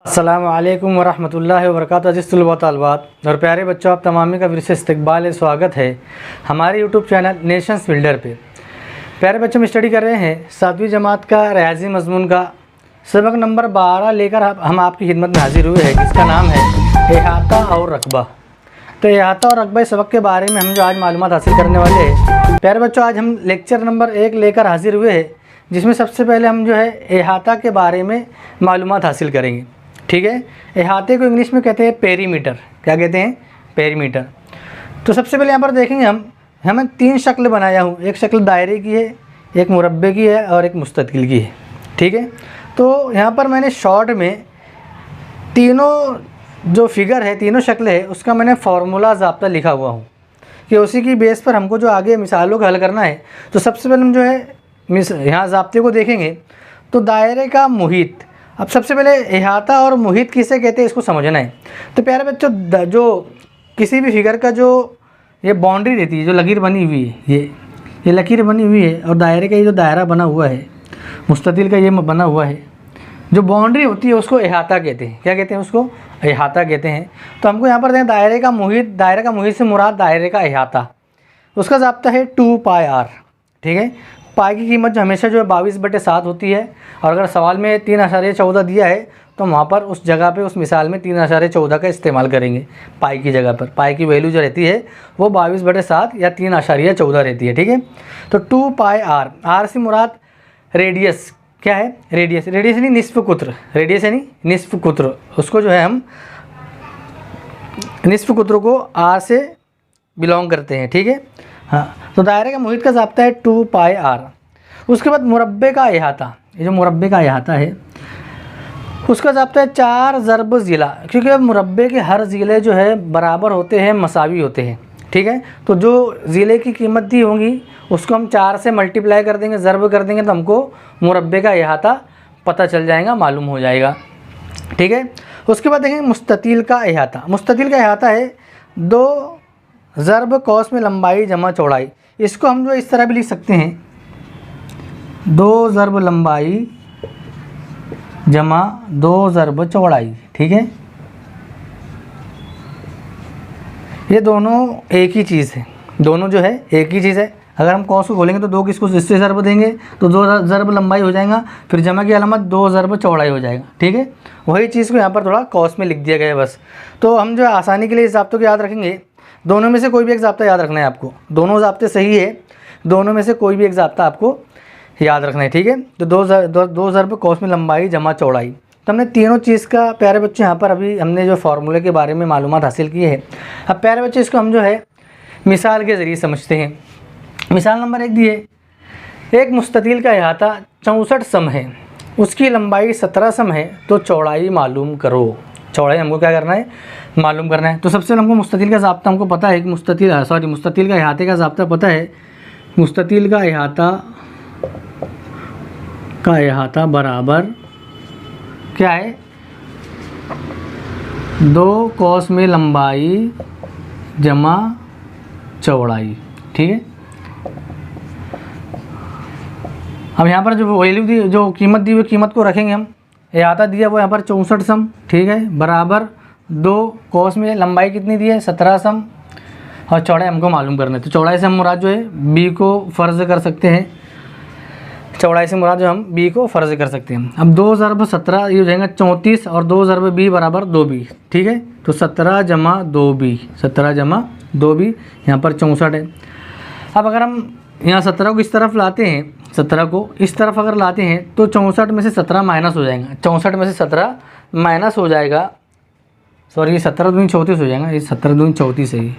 अस्सलामु अलैकुम वरहमतुल्लाहि वबरकातुहू। अज़ीज़ तलबा तलबात और प्यारे बच्चों, आप तमामी का फिर से इस्तकबाल स्वागत है हमारे यूट्यूब चैनल नेशंस बिल्डर पे। प्यारे बच्चों, हम स्टडी कर रहे हैं 7वीं जमात का रियाजी मज़मून का सबक नंबर 12 लेकर हम आपकी खिदमत में हाजिर हुए हैं, जिसका नाम है इहाता और रकबा। तो इहाता और रकबा सबक के बारे में हम जो आज मालूमात हासिल करने वाले हैं। प्यारे बच्चों, आज हम लेक्चर नंबर 1 लेकर हाजिर हुए हैं, जिसमें सबसे पहले हम जो है इहाता के बारे में मालूमात हासिल करेंगे। ठीक है, इहाते को इंग्लिश में कहते हैं पेरीमीटर। क्या कहते हैं? पेरीमीटर। तो सबसे पहले यहाँ पर देखेंगे हमें 3 शक्ल बनाया हूँ। एक शक्ल दायरे की है, एक मुरब्बे की है और एक मुस्ततिल की है। ठीक है, तो यहाँ पर मैंने शॉर्ट में तीनों जो फिगर है, तीनों शक्ल है, उसका मैंने फार्मूला ज़ाब्ता लिखा हुआ हूँ कि उसी की बेस पर हमको जो आगे मिसालों का हल करना है। तो सबसे पहले हम जो है यहाँ ज़ाब्ते को देखेंगे। तो दायरे का मुहित, अब सबसे पहले इहाता और मुहित किसे कहते हैं इसको समझना है। तो प्यारे बच्चों, जो किसी भी फिगर का जो ये बाउंड्री रहती है, जो लकीर बनी हुई है, ये लकीर बनी हुई है, और दायरे का ये जो दायरा बना हुआ है, मुस्ततिल का ये बना हुआ है, जो बाउंड्री होती है उसको इहाता कहते हैं। क्या कहते हैं? उसको इहाता कहते हैं। तो हमको यहाँ पर दें दायरे का मुहित। दायरे का मुहित से मुराद दायरे का इहाता। उसका ज़ाब्ता है 2πr। ठीक है, पाई की कीमत जो हमेशा जो है 22/7 होती है। और अगर सवाल में 3.14 दिया है तो वहाँ पर उस जगह पे, उस मिसाल में 3.14 का इस्तेमाल करेंगे पाई की जगह पर। पाई की वैल्यू जो रहती है वो 22/7 या 3.14 रहती है। ठीक है, तो 2πr। आर से मुराद रेडियस। क्या है? रेडियस। रेडियस यानी निस्फ कुत्र। रेडियस यानी निस्फ कुत्र। उसको जो है हम निस्फ कुत्र को आर से बिलोंग करते हैं। ठीक है, हाँ। तो दायरे का मुहित का ज़ाब्ता है 2πr। उसके बाद मुरब्बे का इहाता, ये जो मुरब्बे का इहाता है उसका ज़ाब्ता है 4 ज़रब ज़िला। क्योंकि अब मुरब्बे के हर ज़िले जो है बराबर होते हैं, मसावी होते हैं। ठीक है, तो जो ज़िले की कीमत दी होंगी उसको हम 4 से मल्टीप्लाई कर देंगे, ज़रब कर देंगे, तो हमको मुरब्बे का इहाता पता चल जाएगा, मालूम हो जाएगा। ठीक है, उसके बाद देखेंगे मुस्ततिल का इहाता। मुस्ततिल का इहाता है 2 ज़रब कौस में लंबाई जमा चौड़ाई। इसको हम जो इस तरह भी लिख सकते हैं, 2 ज़रब लंबाई जमा 2 ज़रब चौड़ाई। ठीक है, ये दोनों एक ही चीज़ है। दोनों जो है एक ही चीज़ है। अगर हम कौस को खोलेंगे तो 2 किसको इससे ज़रब देंगे तो 2 ज़रब लंबाई हो जाएगा, फिर जमा की अलामत 2 ज़रब चौड़ाई हो जाएगा। ठीक है, वही चीज़ को यहाँ पर थोड़ा कौस में लिख दिया गया है बस। तो हम जो आसानी के लिए इस ज़ाब्तों को याद रखेंगे। दोनों में से कोई भी एक ज़ाब्ता याद रखना है आपको। दोनों ज़ाब्ते सही है, दोनों में से कोई भी एक ज़ाब्ता आपको याद रखना है। ठीक है, तो 2 ज़रब कौस में लंबाई जमा चौड़ाई। तो हमने तीनों चीज़ का प्यारे बच्चे यहाँ पर अभी हमने जो फार्मूले के बारे में मालूमात हासिल की है। अब प्यारे बच्चे, इसको हम जो है मिसाल के ज़रिए समझते हैं। मिसाल नंबर 1 दिए, एक मुस्ततिल का इहाता 64 सम है, उसकी लंबाई 17 सम है, तो चौड़ाई मालूम करो। चौड़ाई हमको क्या करना है? मालूम करना है। तो सबसे पहले हमको मुस्ततिल का ज़ाब्ता हमको पता है कि मुस्ततिल का इहाते का ज़ाब्ता पता है। मुस्ततिल का इहाता बराबर क्या है? 2 कौस में लंबाई जमा चौड़ाई। ठीक है, अब यहाँ पर जो वैल्यू दी, जो कीमत दी हुई कीमत को रखेंगे हम। इहाता दिया वो यहाँ पर 64 सम। ठीक है, बराबर 2 कौस में लंबाई कितनी दी है? 17 सम, और चौड़ाई हमको मालूम करना है। तो चौड़ाई से हम मुराद जो है बी को फ़र्ज़ कर सकते हैं। चौड़ाई से मुराद जो हम बी को फ़र्ज़ कर सकते हैं। अब 2 ज़रब 17 ये हो जाएगा 34, और 2 ज़रब बी बराबर 2b। ठीक है, तो 17 जमा 2b, 17 जमा 2b, यहाँ पर 64 है। अब अगर हम यहाँ 17 को इस तरफ लाते हैं, 17 को इस तरफ अगर लाते हैं तो 64 में से 17 माइनस हो जाएगा। 64 में से 17 माइनस हो जाएगा, सॉरी, ये 17 दूनी 34 हो जाएगा। ये 17 दूनी 34 है। ये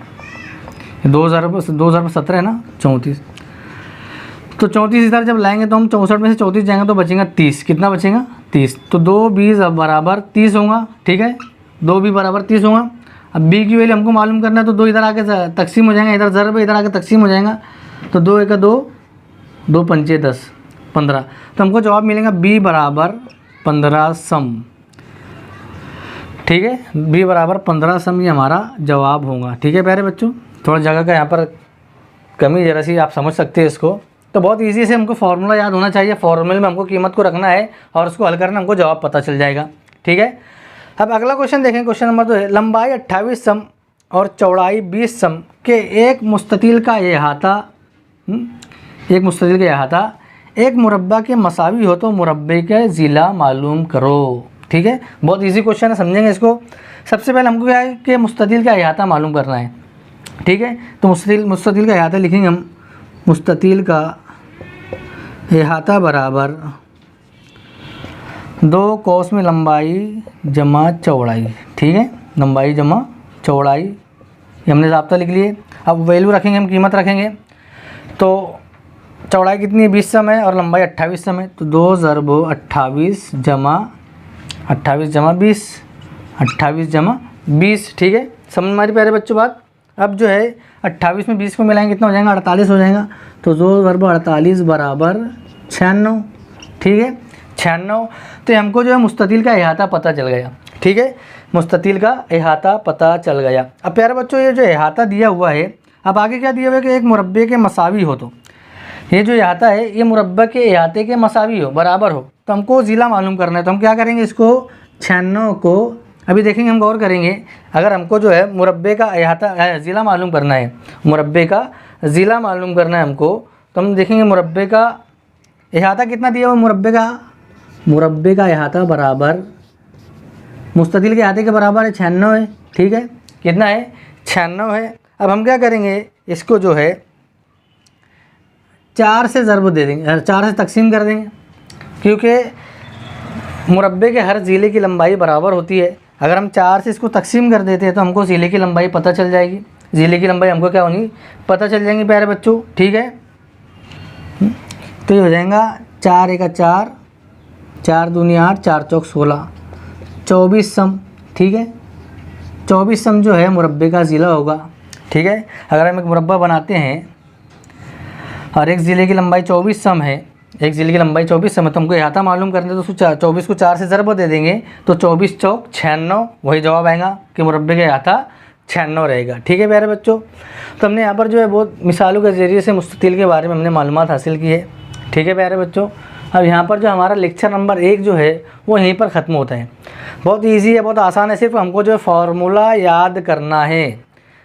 2 ज़रब 17 है ना, 34। तो 34 इधर जब लाएंगे तो हम 64 में से 34 जाएंगे तो बचेगा 30। कितना बचेगा? 30। तो 2b बराबर 30 होगा। ठीक है, 2b बराबर 30 होगा। अब b की वैल्यू हमको मालूम करना है, तो 2 इधर आके तकसीम हो जाएगा, इधर ज़रब इधर आके तकसीम हो जाएगा। तो 2 1 2, 2 5 10, 15। तो हमको जवाब मिलेगा b बराबर 15 सम। ठीक है, b बराबर 15 सम ये हमारा जवाब होगा। ठीक है प्यारे बच्चों, थोड़ा जगह का यहाँ पर कमी ज़रा सी, आप समझ सकते हैं इसको। तो बहुत इजी से हमको फार्मूला याद होना चाहिए। फार्मूले में हमको कीमत को रखना है और उसको हल करना, हमको जवाब पता चल जाएगा। ठीक है, अब अगला क्वेश्चन देखें, क्वेश्चन नंबर 2 है, लंबाई 28 सम और चौड़ाई 20 सम के एक मुस्ततिल का अहाता, एक मुस्ततिल का अहाता एक मुरब्बा के मसावी हो तो मुरब्बे का ज़िला मालूम करो। ठीक है, बहुत इजी क्वेश्चन है, समझेंगे इसको। सबसे पहले हमको क्या है कि मुस्ततिल का अहाता मालूम करना है। ठीक है, तो मुस्ततिल का अहाता लिखेंगे हम, मुस्ततिल का अहाता बराबर 2 कौस में लंबाई जमा चौड़ाई। ठीक है, लंबाई जमा चौड़ाई, ये हमने ज़ाब्ता लिख लिए। अब वैल्यू रखेंगे हम, कीमत रखेंगे। तो चौड़ाई कितनी है, 20 सम है और लंबाई 28 सम है, तो 2 ज़रब 28 जमा 20, 28 जमा 20। ठीक है, समझ हमारे प्यारे बच्चों बात। अब जो है 28 में 20 को मिलाएंगे कितना हो जाएगा, 48 हो जाएगा। तो 2 ज़रब 48 बराबर 96। ठीक है, 96। तो हमको जो है मुस्ततिल का अहाता पता चल गया। ठीक है, मुस्ततिल का अहाता पता चल गया। अब प्यारे बच्चों ये जो अहाता दिया हुआ है, अब आगे क्या दिया हुआ है कि एक मुरब्बे के मसावी हो, तो ये जो अहाता है ये मुरब्बे के अहाते के मसावी हो, बराबर हो, तो हमको ज़िला मालूम करना है। तो हम क्या करेंगे, इसको 96 को अभी देखेंगे, हम गौर करेंगे। अगर हमको जो है मुरब्बे का अहाता ज़िला मालूम करना है, मुरब्बे का ज़िला मालूम करना है हमको, तो हम देखेंगे मुरब्बे का अहाता कितना दिया हुआ, मुरब्बे का अहाता बराबर मुस्ततिल के अहाते के बराबर है 96 है। ठीक है, कितना है, 96 है। अब हम क्या करेंगे, इसको जो है 4 से ज़रब दे देंगे, 4 से तकसीम कर देंगे, क्योंकि मुरब्बे के हर ज़िले की लंबाई बराबर होती है। अगर हम 4 से इसको तकसीम कर देते हैं तो हमको ज़िले की लंबाई पता चल जाएगी। ज़िले की लंबाई हमको क्या होगी, पता चल जाएंगी प्यारे बच्चों। ठीक है, तो ये हो जाएगा 4 × 4, 4 दूनी 8, 4 चौक 16, 24 सम। ठीक है, 24 सम जो है मुरब्बे का ज़िला होगा। ठीक है, अगर हम एक मुरब्बा बनाते हैं और एक ज़िले की लंबाई 24 सम है, एक ज़िले की लंबाई 24 सम है, तो हमको अहाता मालूम करने तो उसको 24 को 4 से ज़रब दे देंगे, तो 24 चौक 96, वही जवाब आएगा कि मुरब्बे का अहाता 96 रहेगा। ठीक है प्यारे बच्चों, तो हमने यहाँ पर जो है बहुत मिसालों के ज़रिए से मुस्ततिल के बारे में हमने मालूमात हासिल की है। ठीक है प्यारे बच्चों, अब यहाँ पर जो हमारा लेक्चर नंबर 1 जो है वो यहीं पर ख़त्म होता है। बहुत ईजी है, बहुत आसान है, सिर्फ हमको जो है फार्मूला याद करना है।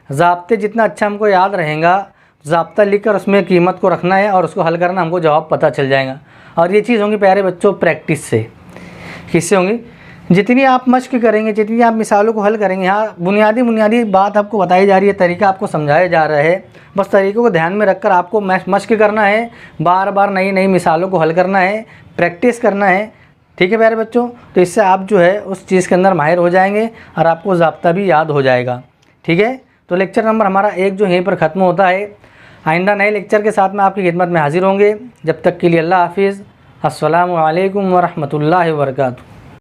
ज़ाब्ते जितना अच्छा हमको याद रहेगा, ज़ाब्ता लिख कर उसमें कीमत को रखना है और उसको हल करना, हमको जवाब पता चल जाएगा। और ये चीज़ होंगी प्यारे बच्चों प्रैक्टिस से। किससे होंगी, जितनी आप मश्क करेंगे, जितनी आप मिसालों को हल करेंगे। यहाँ बुनियादी बात आपको बताई जा रही है, तरीका आपको समझाया जा रहा है, बस तरीक़ों को ध्यान में रखकर आपको मश्क करना है, बार बार नई मिसालों को हल करना है, प्रैक्टिस करना है। ठीक है प्यारे बच्चों, तो इससे आप जो है उस चीज़ के अंदर माहिर हो जाएंगे और आपको ज़ाब्ता भी याद हो जाएगा। ठीक है, तो लेक्चर नंबर हमारा 1 जो यहीं पर ख़त्म होता है। आइंदा नए लेक्चर के साथ में आपकी खिदमत में हाजिर होंगे। जब तक के लिए अल्लाह हाफिज़, अस्सलामु अलैकुम व रहमतुल्लाहि व बरकातुहू।